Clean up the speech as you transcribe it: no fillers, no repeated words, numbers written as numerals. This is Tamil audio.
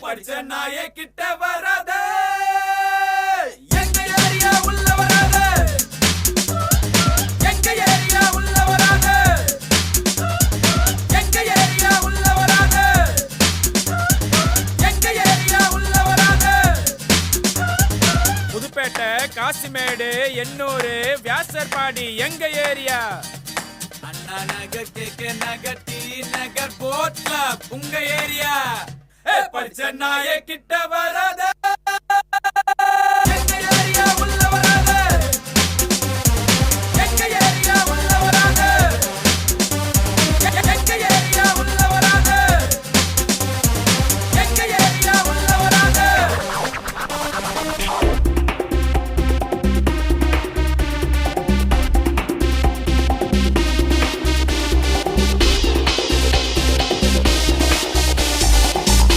படிச்ச நாயே கிட்ட வராத, எங்க ஏரியா உள்ள வராத, எங்க ஏரியா உள்ள வராத, எங்க ஏரியா உள்ள வராத, எங்க ஏரியா உள்ள வராத. புதுப்பேட்டை, காசிமேடு, எண்ணூர், வியாசர்பாடி எங்க ஏரியா. அண்ணா நகர், கேகே நகர், டி நகர், போட் கிளப் உங்க ஏரியா. படிச்ச நாயே கிட்ட வராத,